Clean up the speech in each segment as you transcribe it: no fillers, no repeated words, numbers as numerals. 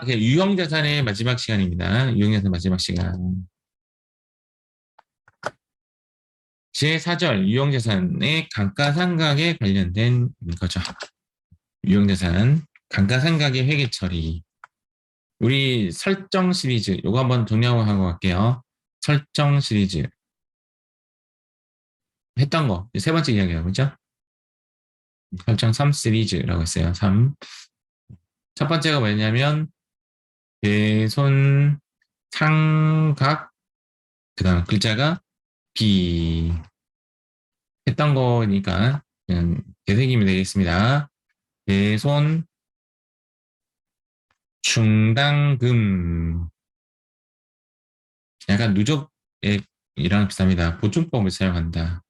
유형자산의 마지막 시간입니다. 유형자산 마지막 시간. 제4절 유형자산의 감가상각에 관련된 거죠. 유형자산, 감가상각의 회계 처리. 우리 설정 시리즈, 요거 한번 정리하고 갈게요. 설정 시리즈. 했던 거, 세 번째 이야기하고, 그죠? 설정 3 시리즈라고 했어요. 3. 첫 번째가 뭐냐면, 대손, 상각, 그 다음 글자가 비. 했던 거니까, 그냥 되새기면 되겠습니다. 대손, 충당금. 약간 누적액이랑 비슷합니다. 보충법을 사용한다.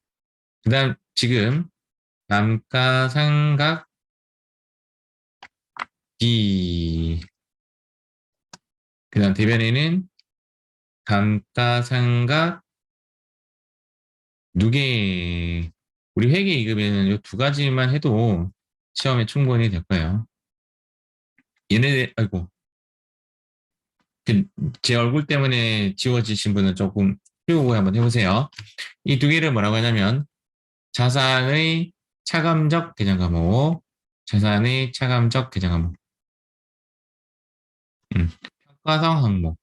그 다음, 지금, 감가상각, 비. 그 다음 대변에는 감가상각 누계. 우리 회계 2급에는 이 두 가지만 해도 시험에 충분히 될 거예요. 얘네, 아이고. 제 얼굴 때문에 지워지신 분은 조금 키우고 한번 해보세요. 이 두 개를 뭐라고 하냐면 자산의 차감적 계정 과목, 자산의 차감적 계정 과목, 평가성 항목.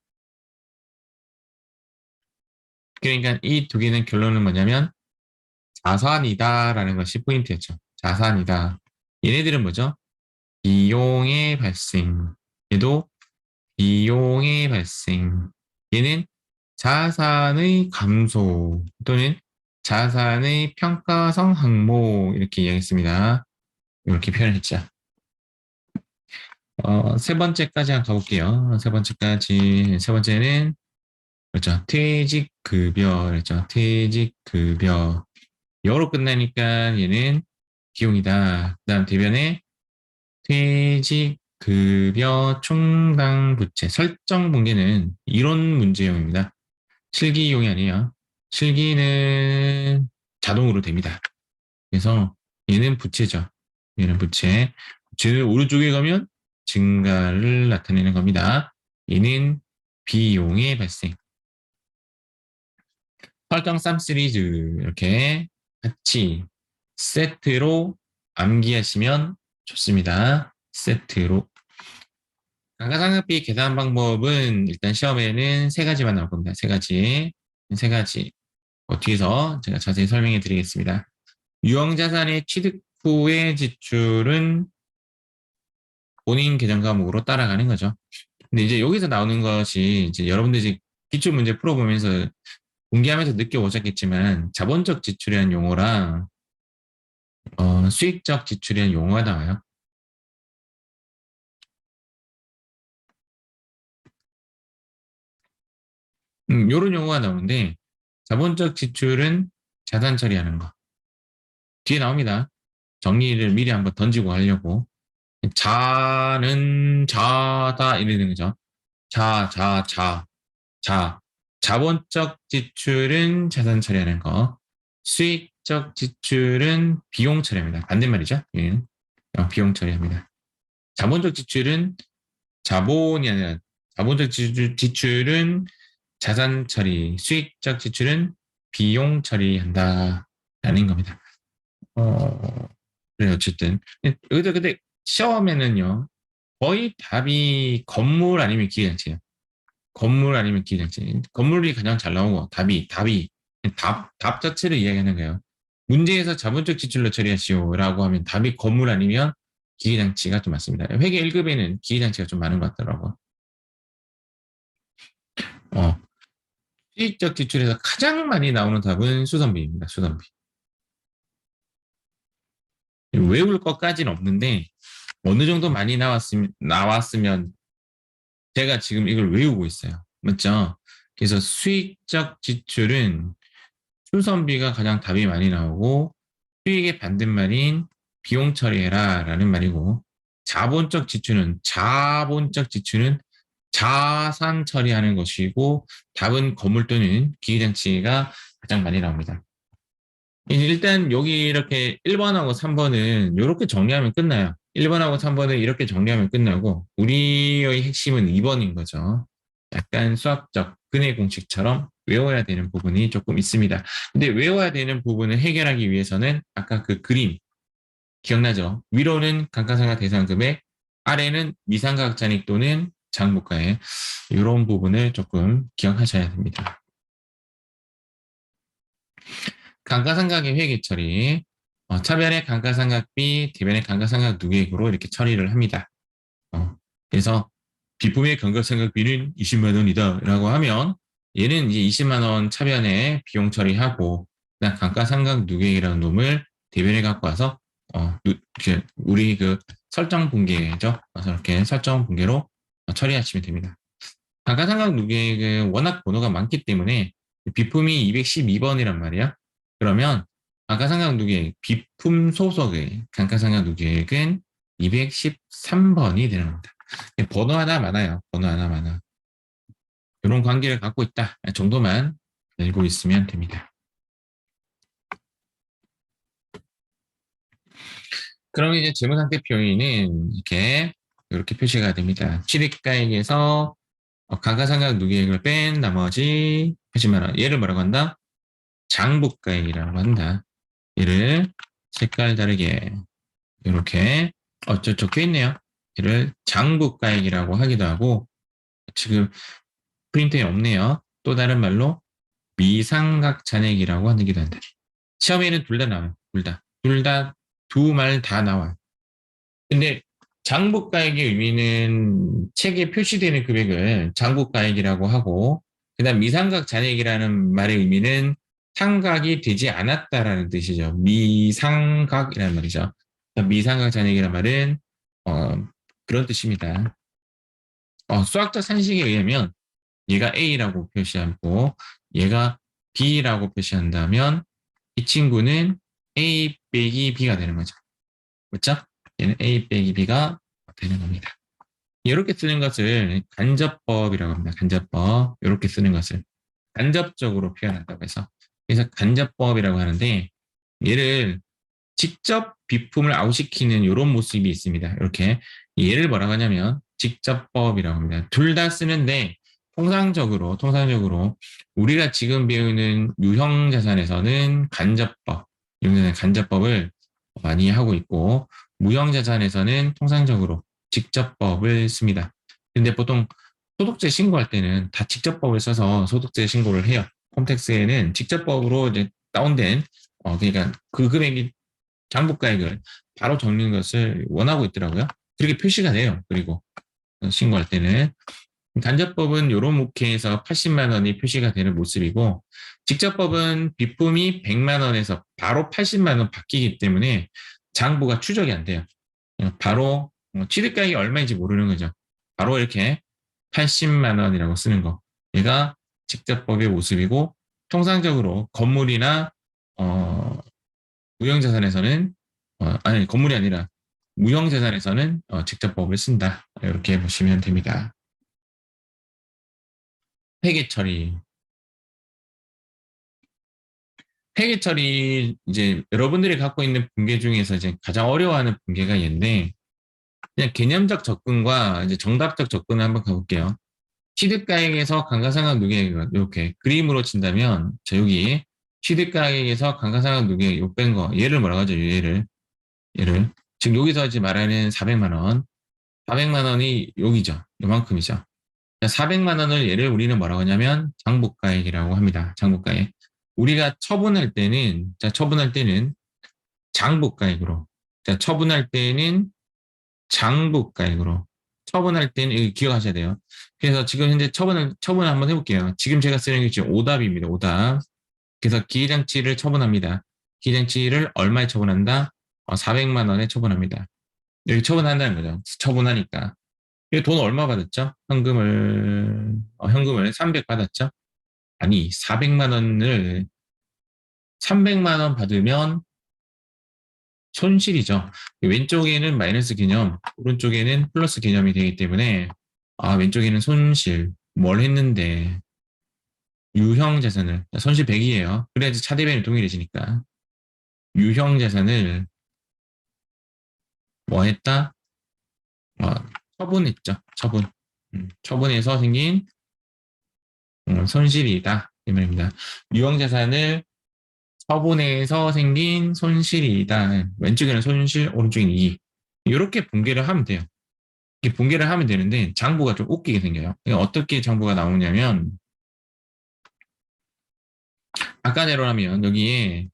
그러니까 이 두 개는 결론은 뭐냐면 자산이다라는 것이 포인트였죠. 자산이다. 얘네들은 뭐죠? 비용의 발생. 얘도 비용의 발생. 얘는 자산의 감소 또는 자산의 평가성 항목 이렇게 이야기했습니다. 이렇게 표현했죠. 세 번째까지 한번 가볼게요. 세 번째까지. 세 번째는 그렇죠. 퇴직급여 그렇죠. 퇴직급여. 여로 끝나니까 얘는 비용이다. 그 다음 대변에 퇴직급여 충당부채 설정 붕괴는 이론 문제용입니다. 실기용이 아니에요. 실기는 자동으로 됩니다. 그래서 얘는 부채죠. 얘는 부채. 부채를 오른쪽에 가면 증가를 나타내는 겁니다. 얘는 비용의 발생. 설정 3 시리즈 이렇게 같이 세트로 암기하시면 좋습니다. 세트로. 감가상각비 계산 방법은 일단 시험에는 세 가지만 나올 겁니다. 세 가지. 세 가지. 뒤에서 제가 자세히 설명해 드리겠습니다. 유형자산의 취득 후의 지출은 본인 계정 과목으로 따라가는 거죠. 근데 이제 여기서 나오는 것이 이제 여러분들이 이제 기출 문제 풀어보면서 공개하면서 느껴보셨겠지만 자본적 지출이라는 용어랑 수익적 지출이라는 용어가 나와요. 이런 용어가 나오는데 자본적 지출은 자산 처리하는 거. 뒤에 나옵니다. 정리를 미리 한번 던지고 하려고. 자는 자다 이러는 거죠. 자. 자본적 지출은 자산 처리하는 거. 수익적 지출은 비용 처리합니다. 반대말이죠. 예. 비용 처리합니다. 자본적 지출은 자본이 아니라 자본적 지출은 자산 처리, 수익적 지출은 비용 처리한다라는 겁니다. 그래 어쨌든 여기서 근데 시험에는요 거의 답이 건물 아니면 기계장치예요. 건물 아니면 기계장치. 건물이 가장 잘 나오고 답이 답 자체를 이야기하는 거예요. 문제에서 자본적 지출로 처리하시오라고 하면 답이 건물 아니면 기계장치가 좀 많습니다. 회계 1급에는 기계장치가 좀 많은 것 같더라고요. 수익적 지출에서 가장 많이 나오는 답은 수선비입니다. 수선비. 외울 것까지는 없는데 어느 정도 많이 나왔으면 제가 지금 이걸 외우고 있어요. 맞죠? 그래서 수익적 지출은 수선비가 가장 답이 많이 나오고 수익의 반대말인 비용 처리해라 라는 말이고 자본적 지출은 자산 처리하는 것이고 답은 건물 또는 기계장치가 가장 많이 나옵니다. 일단 여기 이렇게 1번하고 3번은 이렇게 정리하면 끝나요. 1번하고 3번을 이렇게 정리하면 끝나고 우리의 핵심은 2번인 거죠. 약간 수학적 근해 공식처럼 외워야 되는 부분이 조금 있습니다. 근데 외워야 되는 부분을 해결하기 위해서는 아까 그 그림 기억나죠? 위로는 감가상각 대상금액, 아래는 미상가각 잔액 또는 장부가액 이런 부분을 조금 기억하셔야 됩니다. 감가상각의 회계 처리, 차변의 감가상각비, 대변의 감가상각 누계액으로 이렇게 처리를 합니다. 그래서 비품의 감가상각비는 20만 원이다 라고 하면 얘는 이제 20만 원 차변에 비용 처리하고 그냥 감가상각 누계액이라는 놈을 대변에 갖고 와서 우리 그 설정 분계죠. 그래서 이렇게 설정 분계로 처리하시면 됩니다. 감가상각 누계액은 워낙 번호가 많기 때문에 비품이 212번이란 말이야. 그러면 감가상각 누계액, 비품 소속의 감가상각 누계액은 213번이 되는 겁니다. 번호 하나 많아요. 번호 하나 많아. 이런 관계를 갖고 있다 정도만 알고 있으면 됩니다. 그러면 이제 재무상태 표현은 이렇게 표시가 됩니다. 취득가액에서 감가상각 누계액을 뺀 나머지 80만 원. 얘를 뭐라고 한다? 장부가액이라고 한다. 얘를 색깔 다르게 이렇게 적혀 있네요. 얘를 장부가액이라고 하기도 하고 지금 프린트에 없네요. 또 다른 말로 미상각 잔액이라고 하기도 한다. 시험에는 둘 다 나와요. 둘 다. 둘 다 두 말 다 나와요. 근데 장부가액의 의미는 책에 표시되는 금액을 장부가액이라고 하고 그다음 미상각 잔액이라는 말의 의미는 상각이 되지 않았다라는 뜻이죠. 미상각이라는 말이죠. 미상각 잔액이라는 말은 그런 뜻입니다. 수학적 산식에 의하면 얘가 A라고 표시하고 얘가 B라고 표시한다면 이 친구는 A 빼기 B가 되는 거죠. 그렇죠? 얘는 A 빼기 B가 되는 겁니다. 이렇게 쓰는 것을 간접법이라고 합니다. 간접법. 이렇게 쓰는 것을 간접적으로 표현한다고 해서. 그래서 간접법이라고 하는데 얘를 직접 비품을 아웃시키는 이런 모습이 있습니다. 이렇게 얘를 뭐라고 하냐면 직접법이라고 합니다. 둘 다 쓰는데 통상적으로 우리가 지금 배우는 유형자산에서는 간접법, 유형자산 간접법을 많이 하고 있고 무형자산에서는 통상적으로 직접법을 씁니다. 근데 보통 소득세 신고할 때는 다 직접법을 써서 소득세 신고를 해요. 홈택스에는 직접법으로 이제 다운된 그러니까 그 금액이 장부가액을 바로 적는 것을 원하고 있더라고요. 그렇게 표시가 돼요. 그리고 신고할 때는 간접법은 이런 목회에서 80만 원이 표시가 되는 모습이고 직접법은 비품이 100만 원에서 바로 80만 원 바뀌기 때문에 장부가 추적이 안 돼요. 바로 취득가액이 얼마인지 모르는 거죠. 바로 이렇게 80만 원이라고 쓰는 거. 얘가 직접법의 모습이고 통상적으로 건물이나 무형자산에서는 아니 건물이 아니라 무형자산에서는 직접법을 쓴다. 이렇게 보시면 됩니다. 회계 처리. 회계 처리 이제 여러분들이 갖고 있는 분계 중에서 이제 가장 어려워하는 분계가 얘인데 그냥 개념적 접근과 이제 정답적 접근을 한번 가볼게요. 취득가액에서 감가상각 누계액 이렇게 그림으로 친다면 자 여기 취득가액에서 감가상각 누계액 요 뺀 거 얘를 뭐라고 하죠? 얘를 지금 여기서 이제 말하는 400만 원 400만 원이 여기죠. 요만큼이죠. 400만 원을 얘를 우리는 뭐라고 하냐면 장부가액이라고 합니다. 장부가액. 우리가 처분할 때는 장부가액으로. 자, 처분할 때는 장부가액으로. 처분할 때는 이거 기억하셔야 돼요. 그래서 지금 현재 처분을 한번 해볼게요. 지금 제가 쓰는 게 지금 오답입니다. 오답. 그래서 기계장치를 처분합니다. 기계장치를 얼마에 처분한다? 400만 원에 처분합니다. 여기 처분한다는 거죠. 처분하니까. 돈 얼마 받았죠? 현금을 300 받았죠? 아니, 400만 원을 300만 원 받으면 손실이죠. 왼쪽에는 마이너스 개념, 오른쪽에는 플러스 개념이 되기 때문에, 왼쪽에는 손실, 뭘 했는데, 유형 자산을, 손실 100이에요. 그래야지 차대변이 동일해지니까. 유형 자산을 뭐 했다? 어, 처분했죠. 처분. 처분해서 생긴 손실이다. 이 말입니다. 유형자산을 처분해서 생긴 손실이다. 왼쪽에는 손실, 오른쪽에는 이익. 이렇게 분개를 하면 돼요. 이렇게 분개를 하면 되는데 장부가 좀 웃기게 생겨요. 어떻게 장부가 나오냐면 아까대로라면 여기에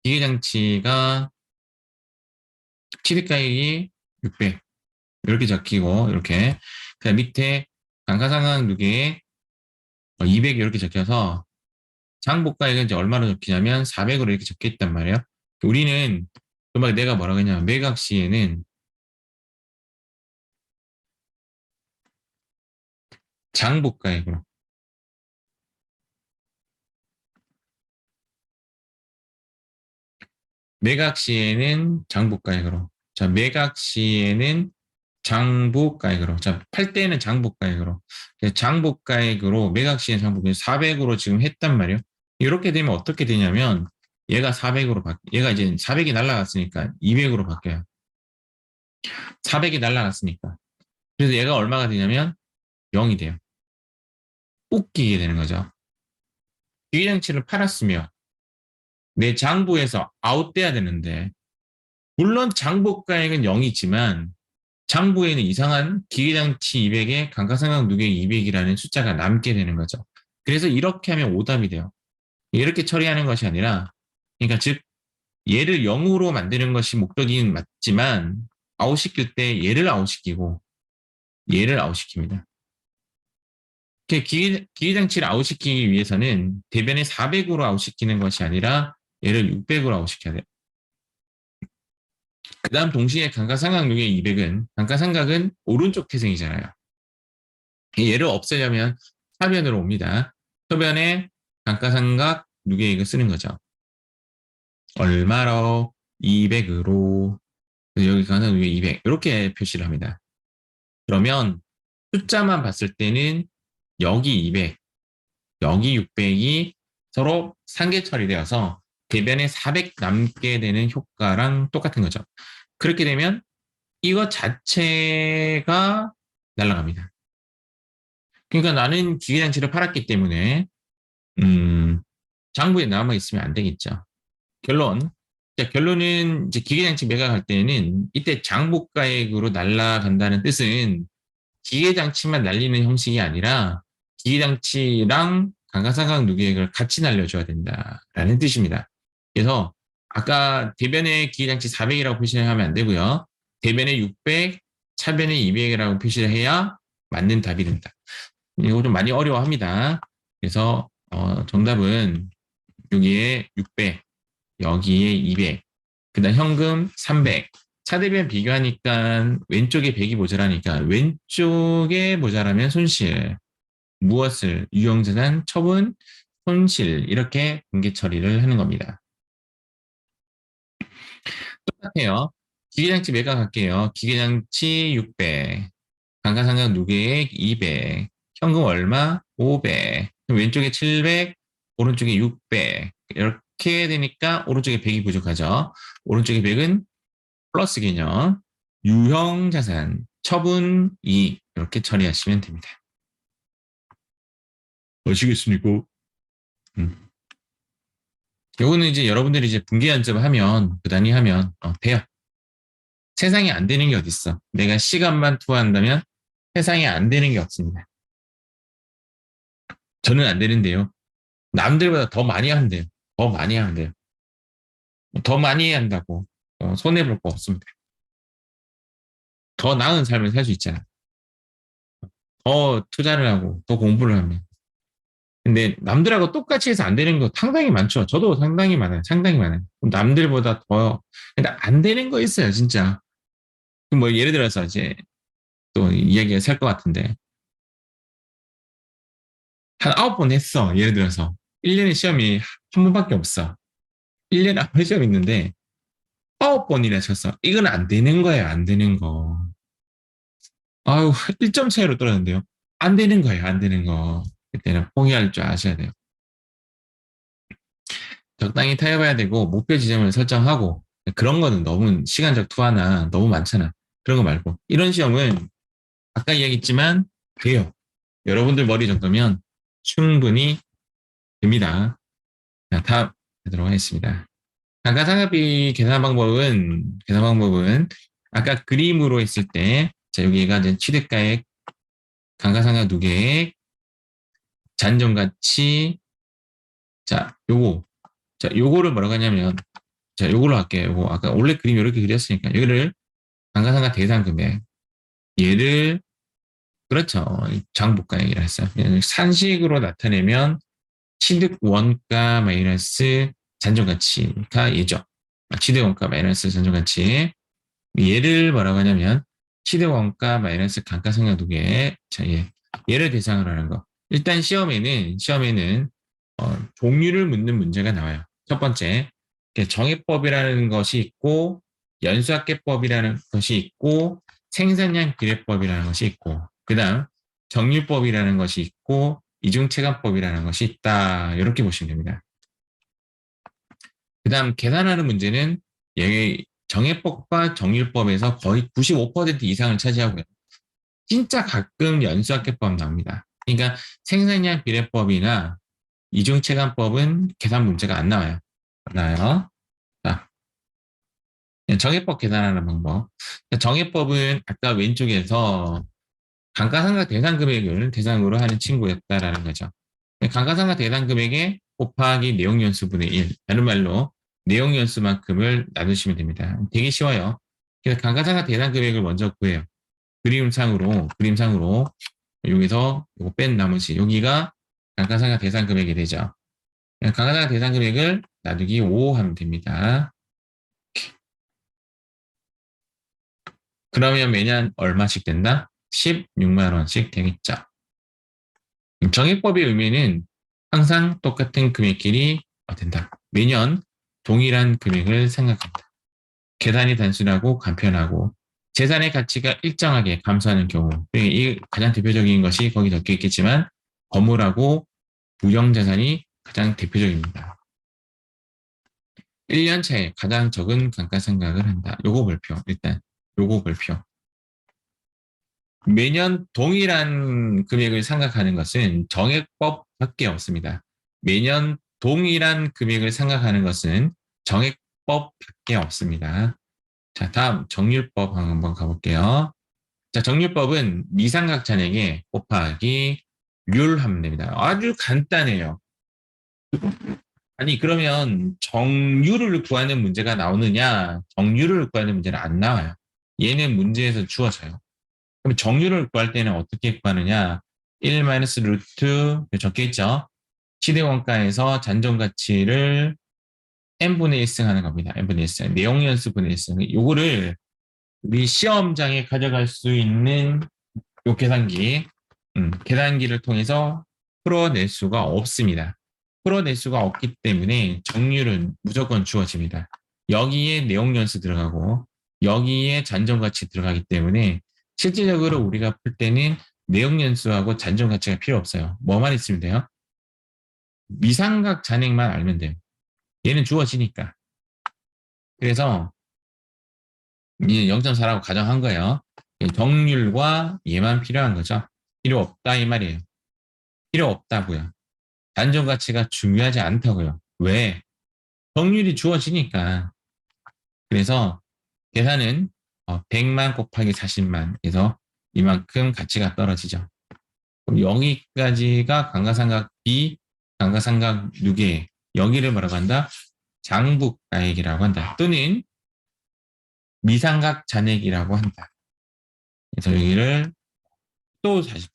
기계장치가 취득가액이 600 이렇게 적히고 이렇게 그 밑에 감가상각 누계에 200 이렇게 적혀서 장부가액은 이제 얼마로 적히냐면 400으로 이렇게 적혀 있단 말이에요. 우리는 음악 내가 뭐라고 했냐면 매각 시에는 장부가액으로 매각 시에는 장부가액으로 자 매각 시에는 장부가액으로 자 팔 때는 장부가액으로 장부가액으로 매각 시에는 장부가액 400으로 지금 했단 말이에요. 이렇게 되면 어떻게 되냐면 얘가 400으로 얘가 이제 400이 날라갔으니까 200으로 바뀌어요. 400이 날라갔으니까 그래서 얘가 얼마가 되냐면 0이 돼요. 웃기게 되는 거죠. 기계장치를 팔았으며 내 장부에서 아웃돼야 되는데 물론 장부가액은 0이지만 장부에는 이상한 기계장치 200에 감가상각 누계액 200이라는 숫자가 남게 되는 거죠. 그래서 이렇게 하면 오답이 돼요. 이렇게 처리하는 것이 아니라 그러니까 즉 얘를 0으로 만드는 것이 목적인 맞지만 아웃시킬 때 얘를 아웃시키고 얘를 아웃시킵니다. 기계장치를 아웃시키기 위해서는 대변에 400으로 아웃시키는 것이 아니라 얘를 600으로 아웃시켜야 돼요. 그 다음 동시에 감가상각률의 200은 감가상각은 오른쪽 태생이잖아요. 얘를 없애려면 하변으로 옵니다. 소변에 감가상각 누계액을 쓰는 거죠. 얼마로? 200으로. 여기 감가상각 누계액 200 이렇게 표시를 합니다. 그러면 숫자만 봤을 때는 여기 200, 여기 600이 서로 상계 처리되어서 대변에 400 남게 되는 효과랑 똑같은 거죠. 그렇게 되면 이거 자체가 날아갑니다. 그러니까 나는 기계장치를 팔았기 때문에 장부에 남아 있으면 안 되겠죠. 결론. 자, 결론은 이제 기계장치 매각할 때는 이때 장부가액으로 날아간다는 뜻은 기계장치만 날리는 형식이 아니라 기계장치랑 감가상각 누계액을 같이 날려줘야 된다라는 뜻입니다. 그래서 아까 대변에 기계장치 400이라고 표시를 하면 안 되고요. 대변에 600, 차변에 200이라고 표시를 해야 맞는 답이 된다. 이거 좀 많이 어려워합니다. 그래서 정답은 여기에 600, 여기에 200, 그다음 현금 300. 차대변 비교하니까 왼쪽에 100이 모자라니까 왼쪽에 모자라면 손실, 무엇을 유형자산, 처분, 손실 이렇게 분계 처리를 하는 겁니다. 똑같아요. 기계장치 매각할게요. 기계장치 600, 감가상각 누계액 200, 현금 얼마? 500. 왼쪽에 700, 오른쪽에 600. 이렇게 되니까 오른쪽에 100이 부족하죠. 오른쪽에 100은 플러스 개념, 유형자산, 처분, 이익 이렇게 처리하시면 됩니다. 아시겠습니까? 요거는 이제 여러분들이 이제 분계 연습을 하면 부단히 하면 돼요. 세상에 안 되는 게 어딨어. 내가 시간만 투하한다면 세상에 안 되는 게 없습니다. 저는 안 되는데요. 남들보다 더 많이 하면 돼요. 더 많이 하면 돼요. 더 많이 해야 한다고 손해볼 거 없습니다. 더 나은 삶을 살 수 있잖아. 더 투자를 하고 더 공부를 하면. 근데 남들하고 똑같이 해서 안 되는 거 상당히 많죠. 저도 상당히 많아요. 상당히 많아요. 남들보다 더. 근데 안 되는 거 있어요, 진짜. 뭐 예를 들어서 이제 또 이야기가 살 것 같은데 한 9번 했어. 예를 들어서 1년에 시험이 한 번밖에 없어. 1년에 한 번 시험 있는데 9번이나 쳤어. 이건 안 되는 거예요. 안 되는 거. 아유, 1점 차이로 떨어졌는데요. 안 되는 거예요. 안 되는 거. 그때는 포기할 줄 아셔야 돼요. 적당히 타협해야 되고 목표 지점을 설정하고 그런 거는 너무 시간적 투하나 너무 많잖아. 그런 거 말고. 이런 시험은 아까 이야기했지만 돼요. 여러분들 머리 정도면 충분히 됩니다. 자, 다음 하도록 하겠습니다. 감가상각비 계산 방법은 아까 그림으로 했을 때, 자, 여기가 이제 취득가액, 감가상각 누계액, 잔존가치, 자, 요거를 뭐라고 하냐면, 자, 요걸로 할게요. 요거 아까 원래 그림 이렇게 그렸으니까 여기를 감가상각 대상 금액, 얘를 그렇죠. 장부가액이라 했어요. 산식으로 나타내면 취득 원가 마이너스 잔존가치가 얘죠. 취득 원가 마이너스 잔존가치. 얘를 뭐라고 하냐면 취득 원가 마이너스 감가상각 두개. 자, 얘를 대상으로 하는 거. 일단 시험에는 종류를 묻는 문제가 나와요. 첫 번째, 정해법이라는 것이 있고 연수학계법이라는 것이 있고 생산량 비례법이라는 것이 있고 그다음 정률법이라는 것이 있고 이중체감법이라는 것이 있다. 이렇게 보시면 됩니다. 그다음 계산하는 문제는 정해법과 정률법에서 거의 95% 이상을 차지하고요. 진짜 가끔 연수학계법 나옵니다. 그러니까 생산량 비례법이나 이중체감법은 계산 문제가 안 나와요. 나와요. 자, 정해법 계산하는 방법. 정해법은 아까 왼쪽에서 감가상각 대상 금액을 대상으로 하는 친구였다라는 거죠. 감가상각 대상 금액에 곱하기 내용연수분의 1. 다른 말로 내용연수만큼을 나누시면 됩니다. 되게 쉬워요. 그래서 감가상각 대상 금액을 먼저 구해요. 그림상으로 여기서 이거 뺀 나머지 여기가 감가상각 대상 금액이 되죠. 감가상각 대상 금액을 나누기 5 하면 됩니다. 그러면 매년 얼마씩 된다? 16만 원씩 되겠죠. 정액법의 의미는 항상 똑같은 금액끼리 된다. 매년 동일한 금액을 생각한다. 계산이 단순하고 간편하고 재산의 가치가 일정하게 감소하는 경우 이 가장 대표적인 것이 거기 적혀 있겠지만 건물하고 무형자산이 가장 대표적입니다. 1년 차에 가장 적은 감가상각을 한다. 요거 볼표 일단 요거 볼표. 매년 동일한 금액을 생각하는 것은 정액법밖에 없습니다. 매년 동일한 금액을 생각하는 것은 정액법밖에 없습니다. 자, 다음 정률법 한번 가볼게요. 자, 정률법은 미상각 잔액에 곱하기 률하면 됩니다. 아주 간단해요. 아니, 그러면 정률을 구하는 문제가 나오느냐? 정률을 구하는 문제는 안 나와요. 얘는 문제에서 주어져요. 그럼 정률을 구할 때는 어떻게 구하느냐? 1 루트 적혀 있죠. 시대원가에서 잔존가치를 n분의 1승 하는 겁니다. n분의 1승. 내용연수 분의 1승. 요거를 우리 시험장에 가져갈 수 있는 요 계산기를 통해서 풀어낼 수가 없습니다. 풀어낼 수가 없기 때문에 정률은 무조건 주어집니다. 여기에 내용연수 들어가고 여기에 잔존가치 들어가기 때문에 실질적으로 우리가 풀 때는 내용연수하고 잔존가치가 필요 없어요. 뭐만 있으면 돼요? 미상각 잔액만 알면 돼요. 얘는 주어지니까. 그래서 이제 0.4라고 가정한 거예요. 정률과 얘만 필요한 거죠. 필요 없다 이 말이에요. 필요 없다고요. 잔존가치가 중요하지 않다고요. 왜? 정률이 주어지니까. 그래서 계산은 100만 곱하기 40만 해서 이만큼 가치가 떨어지죠. 그럼 여기까지가 감가상각 B, 감가상각 6개 여기를 뭐라고 한다? 장부가액이라고 한다. 또는 미상각 잔액이라고 한다. 그래서 여기를 또 40%.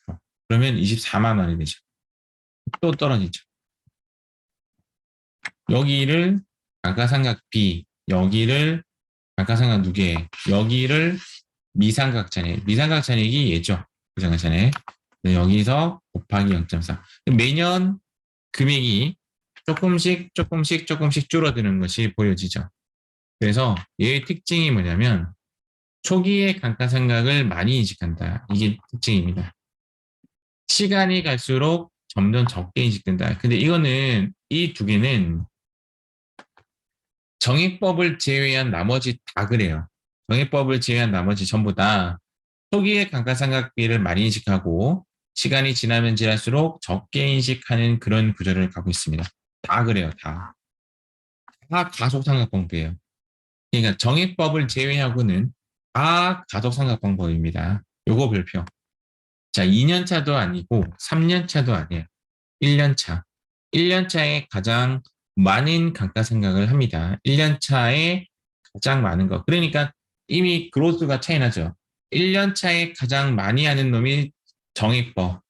그러면 24만 원이 되죠. 또 떨어지죠. 여기를 감가상각 B, 여기를 감가상각 2개, 여기를 미상각 잔액. 미상각 잔액이 얘죠. 미상각 잔액. 여기서 곱하기 0.4. 매년 금액이 조금씩 줄어드는 것이 보여지죠. 그래서 얘의 특징이 뭐냐면 초기에 감가상각을 많이 인식한다. 이게 특징입니다. 시간이 갈수록 점점 적게 인식된다. 근데 이거는 이 두 개는 정액법을 제외한 나머지 다 그래요. 정의법을 제외한 나머지 전부 다 초기에 감가상각비를 많이 인식하고 시간이 지나면 지날수록 적게 인식하는 그런 구조를 갖고 있습니다. 다 그래요, 다. 다 가속상각방법이에요. 그러니까 정의법을 제외하고는 다 가속상각방법입니다. 요거 별표. 자, 2년 차도 아니고 3년 차도 아니에요. 1년 차. 1년 차에 가장 많은 감가상각을 합니다. 1년 차에 가장 많은 거. 그러니까 이미 그로스가 차이 나죠. 1년 차에 가장 많이 하는 놈이 정의법.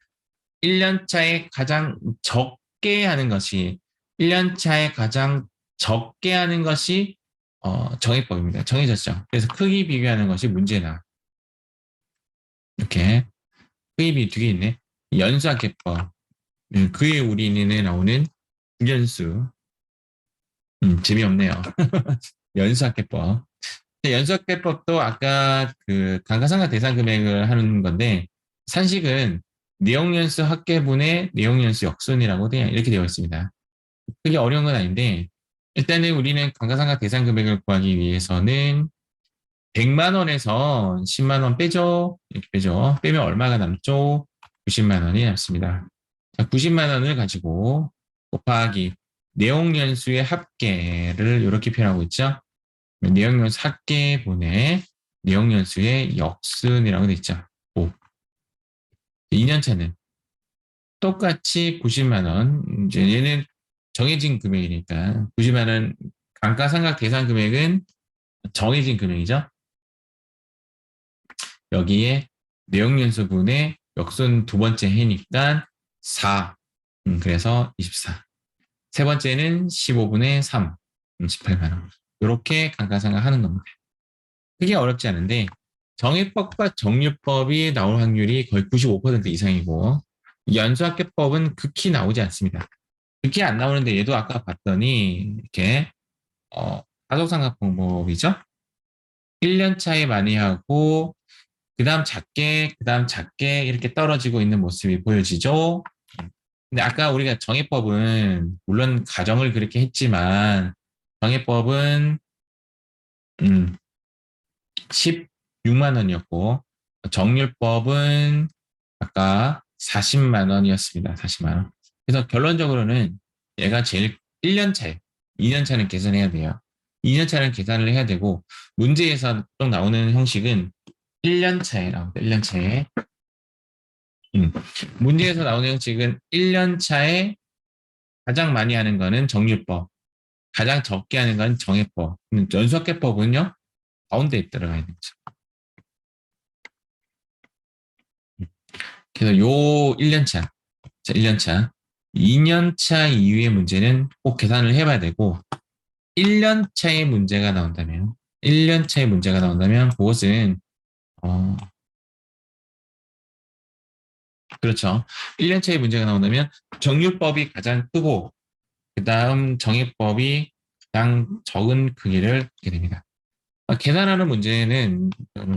1년 차에 가장 적게 하는 것이 1년 차에 가장 적게 하는 것이 정의법입니다. 정해졌죠. 그래서 크기 비교하는 것이 문제다. 이렇게 크기 비교 두 개 있네. 연수학계법. 그의 우리인에 나오는 국연수. 재미없네요. 연수학계법. 연수학계법도 아까 그 감가상각 대상 금액을 하는 건데 산식은 내용연수 합계분의 내용연수 역순이라고 이렇게 되어 있습니다. 그게 어려운 건 아닌데 일단은 우리는 감가상각 대상 금액을 구하기 위해서는 100만 원에서 10만 원 빼죠. 이렇게 빼죠. 빼면 얼마가 남죠? 90만 원이 남습니다. 자, 90만 원을 가지고 곱하기 내용연수의 합계를 이렇게 표현하고 있죠. 내용연수 합계분의 내용연수의 역순이라고 돼 있죠. 5. 2년차는 똑같이 90만 원. 이제 얘는 정해진 금액이니까 90만 원 감가상각 대상 금액은 정해진 금액이죠. 여기에 내용연수분의 역순 두 번째 해니까 4. 그래서 24. 세 번째는 15분의 3. 18만 원. 이렇게 감가상각 하는 겁니다. 크게 어렵지 않은데 정의법과 정류법이 나올 확률이 거의 95% 이상이고 연수학계법은 극히 나오지 않습니다. 극히 안 나오는데 얘도 아까 봤더니 이렇게 가속상각 방법이죠. 1년 차에 많이 하고 그다음 작게 이렇게 떨어지고 있는 모습이 보여지죠. 근데 아까 우리가 정의법은 물론 가정을 그렇게 했지만 정의법은 16만 원이었고 정률법은 아까 40만 원이었습니다. 40만 원. 그래서 결론적으로는 얘가 제일 1년 차에 2년 차는 계산해야 돼요. 2년 차는 계산을 해야 되고 문제에서 또 나오는 형식은 1년 차에 나옵니다. 1년 차에. 문제에서 나오는 형식은 1년 차에 가장 많이 하는 거는 정률법, 가장 적게 하는 건 정해법. 연수학계법은요 가운데에 들어가 있는 거죠. 그래서 요 1년차, 자, 1년차, 2년차 이후의 문제는 꼭 계산을 해봐야 되고, 1년차의 문제가 나온다면, 1년차의 문제가 나온다면, 그것은, 그렇죠. 1년차의 문제가 나온다면, 정률법이 가장 크고, 그 다음 정의법이 가장 적은 크기를 갖게 됩니다. 계산하는 문제는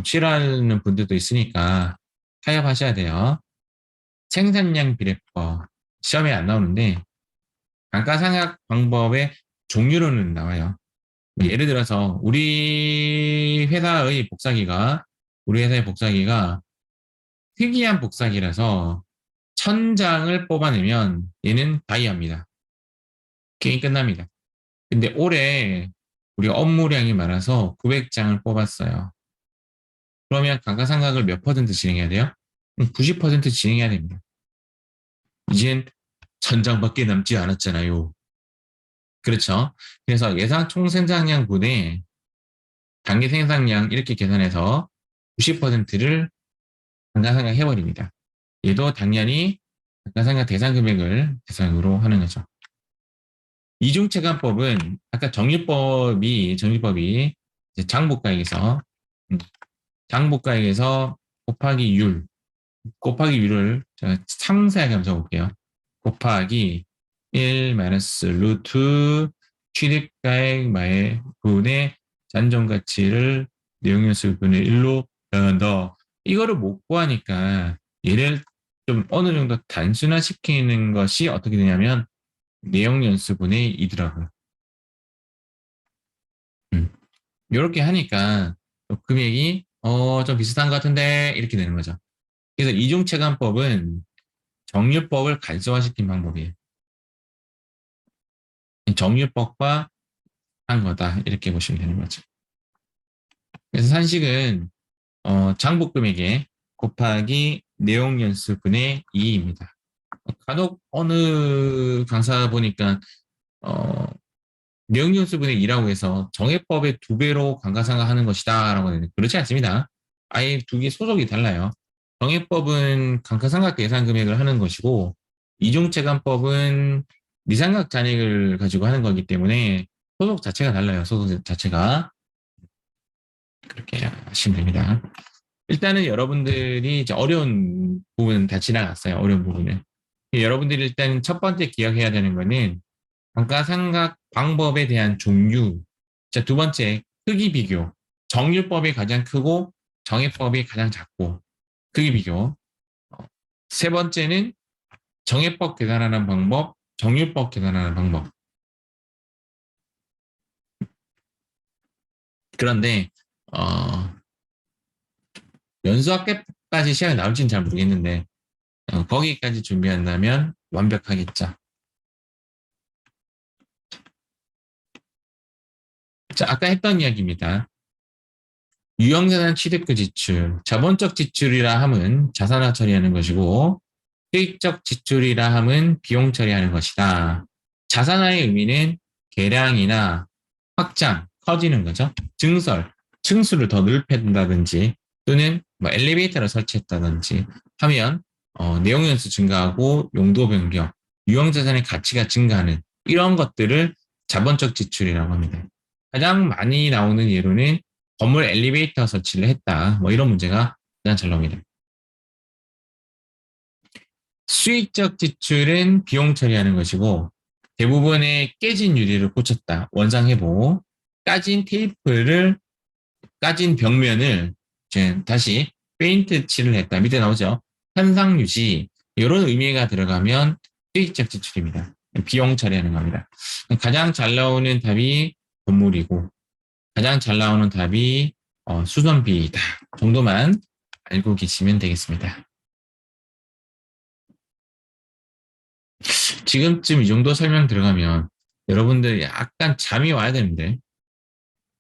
싫어하는 분들도 있으니까 타협하셔야 돼요. 생산량 비례법 시험에 안 나오는데 감가상각 방법의 종류로는 나와요. 예를 들어서 우리 회사의 복사기가 특이한 복사기라서 1000장을 뽑아내면 얘는 다이아입니다. 게임 끝납니다. 근데 올해 우리 업무량이 많아서 900장을 뽑았어요. 그러면 감가상각을 몇 퍼센트 진행해야 돼요? 90% 진행해야 됩니다. 이젠 1000장밖에 남지 않았잖아요. 그렇죠. 그래서 예상 총 생산량분의 단기 생산량 이렇게 계산해서 90%를 감가상각 해버립니다. 얘도 당연히 감가상각 대상 금액을 대상으로 하는 거죠. 이중체감법은 아까 정리법이 장부가액에서 곱하기 율을 제가 상세하게 한번 적어볼게요. 곱하기 1 마이너스 루트 취득가액 분의 잔존가치를 내용연수 분의 1로 더한다. 이거를 못 구하니까 얘를 좀 어느 정도 단순화시키는 것이 어떻게 되냐면 내용연수분의 2더라고요. 이렇게 하니까 금액이 좀 비슷한 것 같은데 이렇게 되는 거죠. 그래서 이중체감법은 정률법을 간소화시킨 방법이에요. 정률법과 한 거다 이렇게 보시면 되는 거죠. 그래서 산식은 장부금액에 곱하기 내용연수분의 2입니다. 간혹 어느 강사 보니까 어, 내용연수분의 2라고 해서 정해법의 2배로 감가상각하는 것이다 라고 하는 그렇지 않습니다. 아예 두 개 소속이 달라요. 정해법은 감가상각 계산 금액을 하는 것이고 이중체감법은 미상각 잔액을 가지고 하는 거기 때문에 소속 자체가 달라요. 소속 자체가. 그렇게 하시면 됩니다. 일단은 여러분들이 이제 어려운 부분은 다 지나갔어요. 어려운 부분은. 여러분들이 일단 첫 번째 기억해야 되는 거는 감가상각 방법에 대한 종류. 자, 두 번째, 크기 비교. 정률법이 가장 크고 정해법이 가장 작고 크기 비교. 세 번째는 정해법 계산하는 방법, 정률법 계산하는 방법. 그런데 연수학계까지 시험이 나올지는 잘 모르겠는데 거기까지 준비한다면 완벽하겠죠. 자, 아까 했던 이야기입니다. 유형자산 취득그 지출, 자본적 지출이라 함은 자산화 처리하는 것이고 수익적 지출이라 함은 비용 처리하는 것이다. 자산화의 의미는 개량이나 확장, 커지는 거죠. 증설, 층수를 더 넓힌다든지 또는 뭐 엘리베이터를 설치했다든지 하면 내용 연수 증가하고 용도 변경, 유형자산의 가치가 증가하는 이런 것들을 자본적 지출이라고 합니다. 가장 많이 나오는 예로는 건물 엘리베이터 설치를 했다. 뭐 이런 문제가 가장 잘 나옵니다. 수익적 지출은 비용 처리하는 것이고 대부분의 깨진 유리를 고쳤다. 원상 회복. 까진 테이프를 까진 벽면을 이제 다시 페인트 칠을 했다. 밑에 나오죠. 현상 유지 이런 의미가 들어가면 수익적 지출입니다. 비용 처리하는 겁니다. 가장 잘 나오는 답이 건물이고 가장 잘 나오는 답이 수선비이다 정도만 알고 계시면 되겠습니다. 지금쯤 이 정도 설명 들어가면 여러분들 약간 잠이 와야 되는데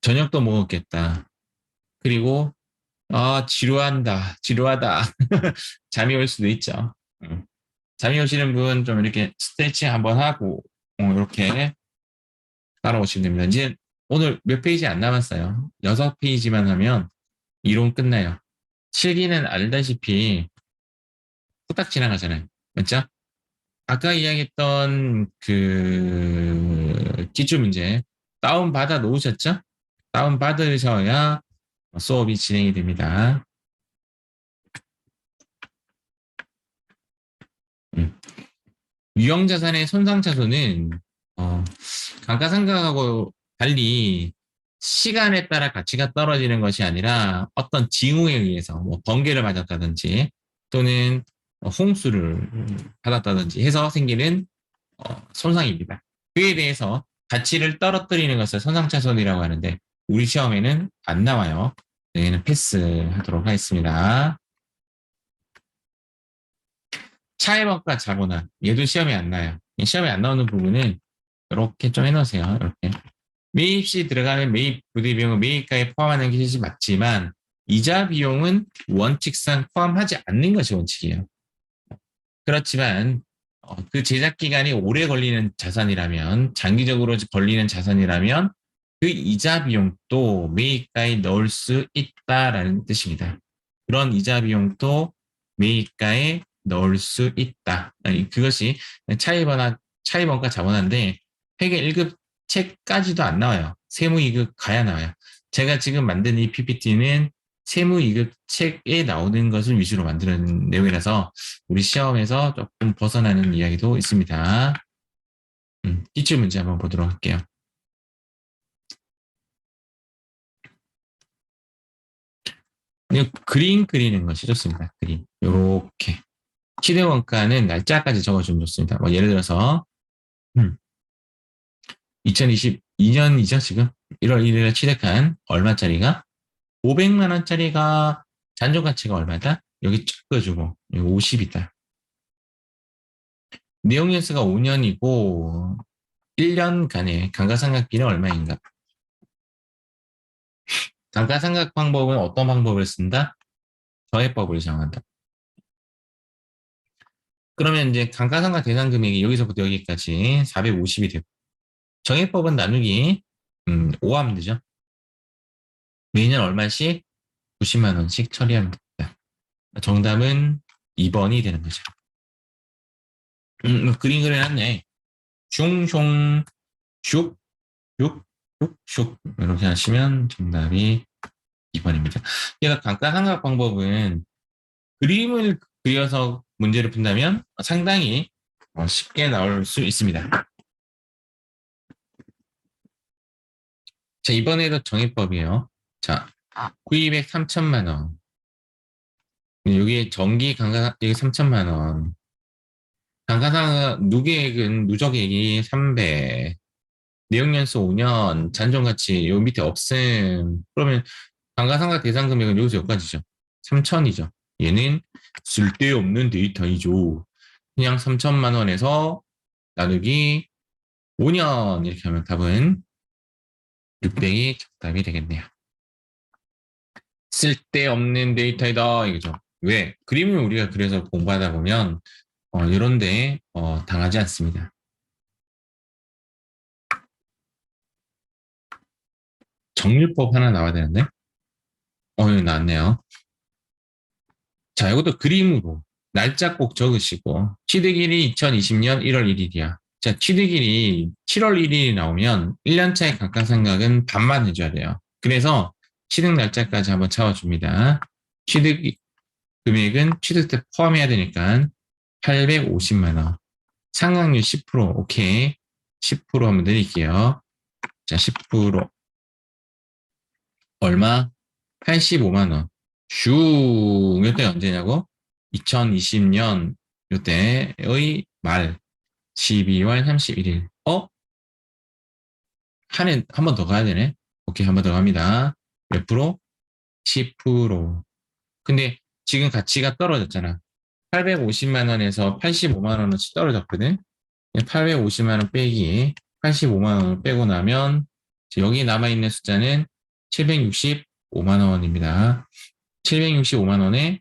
저녁도 먹었겠다. 그리고 지루하다. 잠이 올 수도 있죠. 잠이 오시는 분 좀 이렇게 스트레칭 한번 하고 이렇게 따라오시면 됩니다. 이제 오늘 몇 페이지 안 남았어요. 6페이지만 하면 이론 끝나요. 실기는 알다시피 후딱 지나가잖아요. 맞죠? 아까 이야기했던 그 기출 문제 다운 받아 놓으셨죠? 다운 받으셔야 수업이 진행이 됩니다. 유형자산의 손상차손은 감가상각하고 달리 시간에 따라 가치가 떨어지는 것이 아니라 어떤 징후에 의해서 뭐 번개를 맞았다든지 또는 홍수를 받았다든지 해서 생기는 손상입니다. 그에 대해서 가치를 떨어뜨리는 것을 손상차손이라고 하는데 우리 시험에는 안 나와요. 여기는 패스하도록 하겠습니다. 차해법과 자본화 얘도 시험에 안 나요. 시험에 안 나오는 부분은 이렇게 좀 해놓으세요. 이렇게 매입 시 들어가는 매입 부대 비용은 매입가에 포함하는 것이 맞지만 이자 비용은 원칙상 포함하지 않는 것이 원칙이에요. 그렇지만 그 제작 기간이 오래 걸리는 자산이라면 장기적으로 걸리는 자산이라면 그 이자 비용도 매입가에 넣을 수 있다라는 뜻입니다. 그런 이자 비용도 매입가에 넣을 수 있다. 아니, 그것이 차입원과 자본화인데 회계 1급 책까지도 안 나와요. 세무이급 가야 나와요. 제가 지금 만든 이 PPT는 세무이급 책에 나오는 것을 위주로 만드는 내용이라서 우리 시험에서 조금 벗어나는 이야기도 있습니다. 기출 문제 한번 보도록 할게요. 그림 그리는 것이 좋습니다. 그림. 요렇게. 시대원가는 날짜까지 적어주면 좋습니다. 뭐 예를 들어서 2022년이죠 지금 1월 1일에 취득한 얼마짜리가 500만 원짜리가 잔존 가치가 얼마다? 여기 쫙 그어주고 여기 50이다. 내용 연수가 5년이고 1년간의 감가상각비는 얼마인가? 감가상각 방법은 어떤 방법을 쓴다? 저해법을 정한다. 그러면 이제 감가상각 대상 금액이 여기서부터 여기까지 450이 되고 정해법은 나누기 5 하면 되죠. 매년 얼마씩 90만 원씩 처리하면 됩니다. 정답은 2번이 되는 거죠. 그림 그려놨네. 슝슝 슉 슉 슉 슉 이렇게 하시면 정답이 2번입니다. 그래서 감가상각 방법은 그림을 그려서 문제를 푼다면 상당히 쉽게 나올 수 있습니다. 자, 이번에도 정의법이에요. 자, 구입액 3천만 원. 여기 정기 감가 여기 3천만 원. 감가상각 누계액은 누적액이 300. 내역연수 5년, 잔존가치 요 밑에 없음. 그러면 감가상각 대상 금액은 여기서 여기까지죠. 3천이죠. 얘는 쓸데없는 데이터이죠. 그냥 3천만 원에서 나누기 5년 이렇게 하면 답은 600이 정답이 되겠네요. 쓸데없는 데이터이다 이거죠. 왜? 그림을 우리가 그래서 공부하다 보면 이런데 당하지 않습니다. 정률법 하나 나와야 되는데 여기 나왔네요. 자, 이것도 그림으로 날짜 꼭 적으시고 취득일이 2020년 1월 1일이야. 자, 취득일이 7월 1일이 나오면 1년차의 감가상각은 반만 해줘야 돼요. 그래서 취득 날짜까지 한번 잡아줍니다. 취득 금액은 취득 때 포함해야 되니까 850만 원. 상각률 10%. 오케이. 10% 한번 드릴게요. 자, 10% 얼마? 85만 원. 슈, 이때 언제냐고? 2020년 이때의 말 12월 31일. 한 번 더 가야 되네. 오케이, 한 번 더 갑니다. 몇 프로? 10%. 근데 지금 가치가 떨어졌잖아. 850만 원에서 85만 원어치 떨어졌거든. 850만 원 빼기 85만 원을 빼고 나면 여기 남아있는 숫자는 765만 원입니다. 765만 원에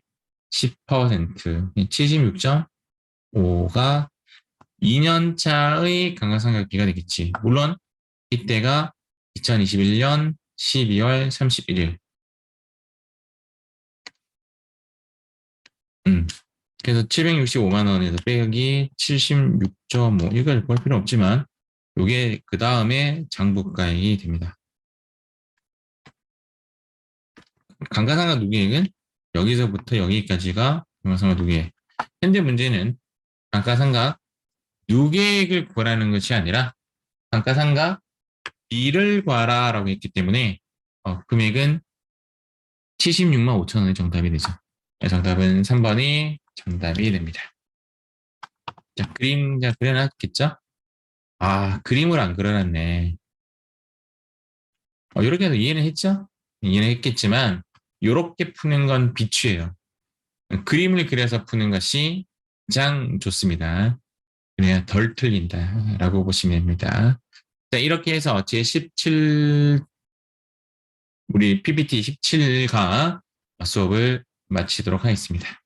10% 76.5가 2년차의 감가상각비가 되겠지. 물론 이때가 2021년 12월 31일. 그래서 765만 원에서 빼기 76.5 이걸 볼 필요 없지만 이게 그 다음에 장부가액이 됩니다. 감가상각 누계액은 여기서부터 여기까지가 감가상각 누계액. 현재 문제는 감가상각 누계액을 구하라는 것이 아니라 감가상각 비를 구하라라고 했기 때문에 금액은 76만 5천 원이 정답이 되죠. 정답은 3번이 정답이 됩니다. 자, 그림 그려놨겠죠? 아, 그림을 안 그려놨네. 이렇게 해서 이해는 했죠? 이해는 했겠지만 이렇게 푸는 건 비추예요. 그림을 그려서 푸는 것이 가장 좋습니다. 그래야 덜 틀린다라고 보시면 됩니다. 자, 이렇게 해서 제17 우리 PPT 17과 수업을 마치도록 하겠습니다.